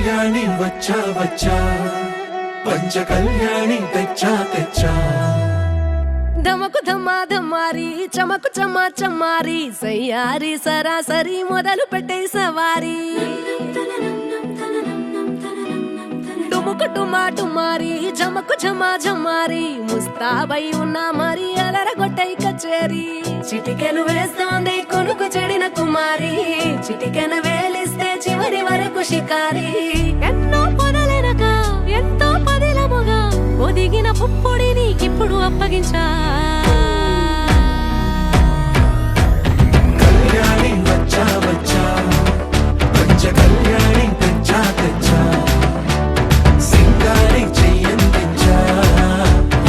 కళ్యాణి వచ్చా వచ్చా పంచ కళ్యాణి తెచ్చా తెచ్చా ధమకు ధమ్మా ధమ్మారి చమకు చమ్మా చమ్మారి సయ్యారి సరాసరి మొదలు పెట్టే సవారి టుముకు టుమా టుమారి జమకు ఝమా ఝమారి ముస్తాబై ఉన్నా మరి అలరగొట్టై కచేరి చిటికెను వేస్తోంది కొనుకు చెడిన కుమారి చిటికెను వేలిస్తే చివరి వరకు షికారి ఎన్నో పొదలెనక ఎంతో పదిలముగా ఒదిగిన పుప్పొడి నీకిప్పుడు అప్పగించా కళ్యాణి వచ్చా వచ్చా పంచ కళ్యాణి తెచ్చా తెచ్చా సింగారి చెయ్యందించా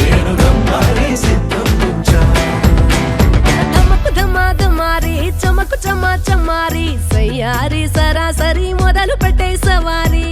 ఏనుగమ్మారి సిద్ధందించా ధమకు ధమా ధమారి చమకు చమ్మా చమ్మారి సయ్యారి సరాసరి మొదలు పెట్టే సవారి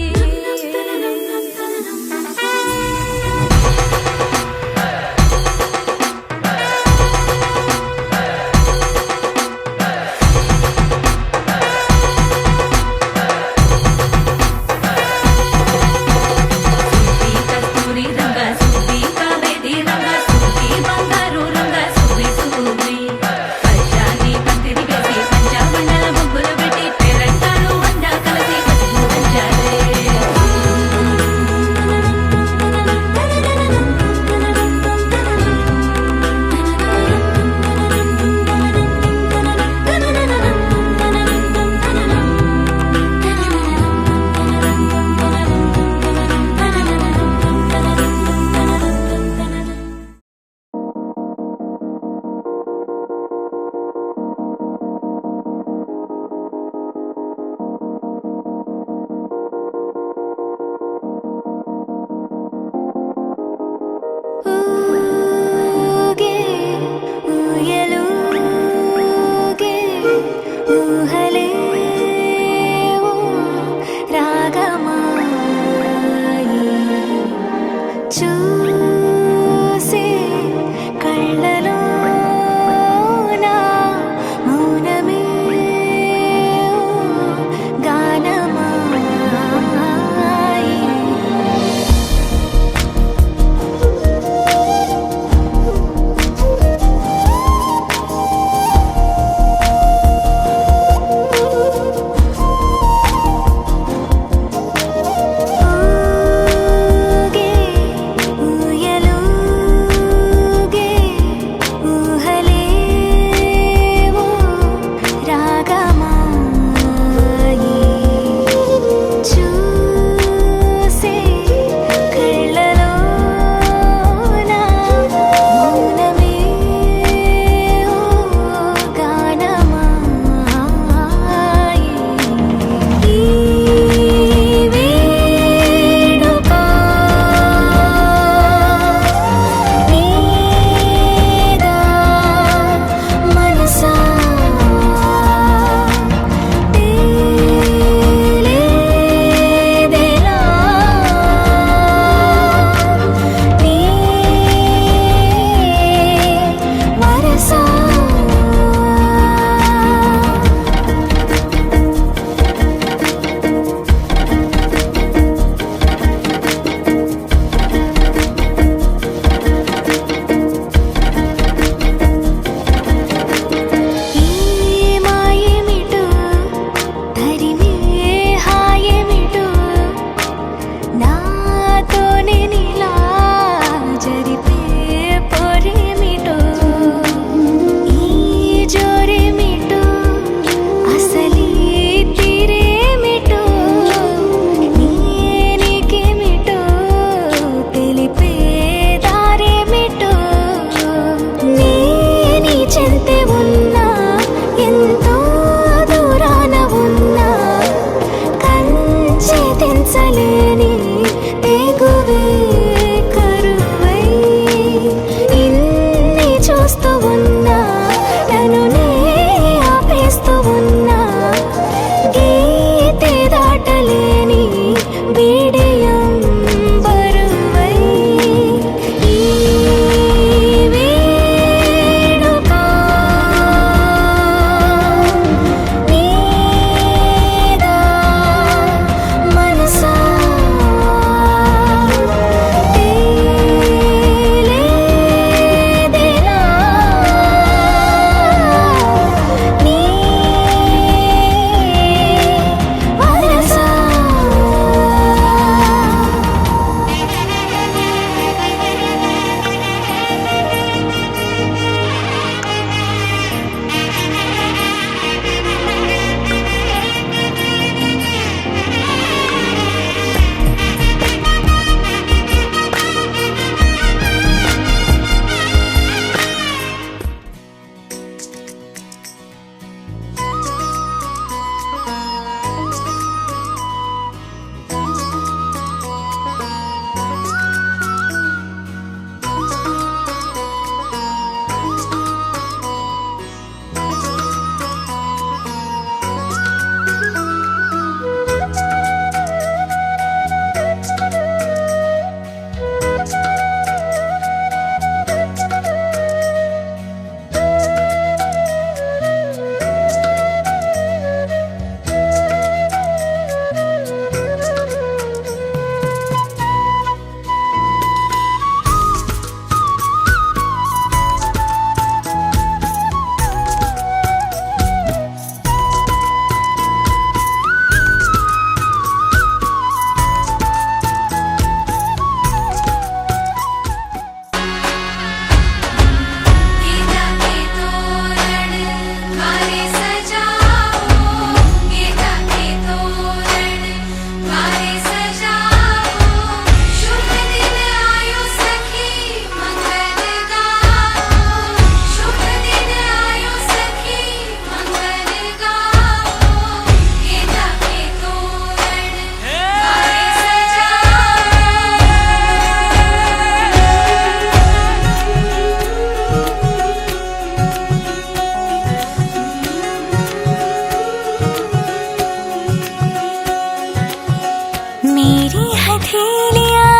के लिया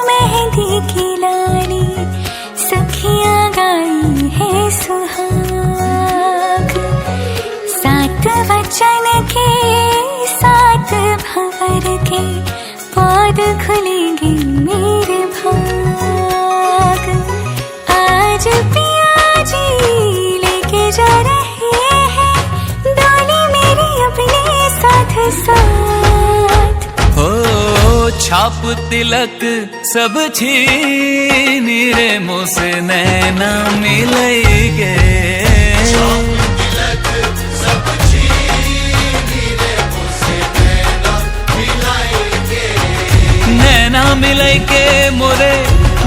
मेहंदी की लाली, सखियां गाई है सुहाग। सात वचन के सात भंवर के पौध खुलेंगे मेरे भाग। आज पिया जी लेके जा रहे हैं डोली मेरी अपने साथ साथ। हो छाप तिलक सब छीन रे मुझसे नैना मिलेगे। नैना मिलेगे मोरे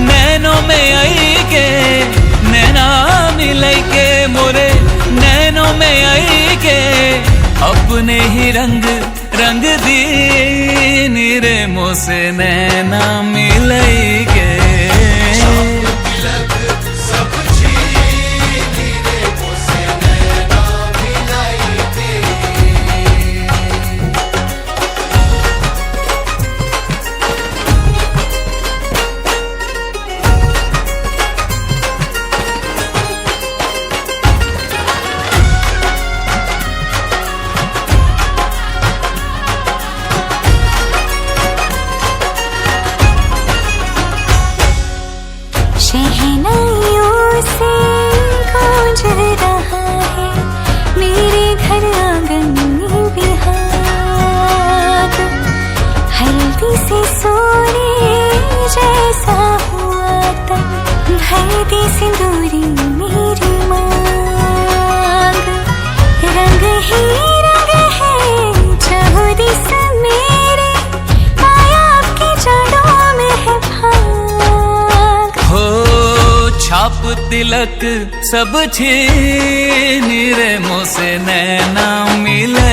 नैनों में आएगे, नैना मिलेगे मोरे नैनों में आएगे। अपने ही रंग रंग दीन रे मुझसे नैना मिलेगे। शहनाइयों से गूंज रहा है मेरे घर आंगन में बिहाग। हल्दी से सोने जैसा हुआ तन भर दी सिंदूरी मेरी मांग। रंग ही रंग है चाहो दिस मेरे, पाया आपके जड़ों में है भाग। हो छाप तिलक सब छीन रे मुझसे नैना मिले।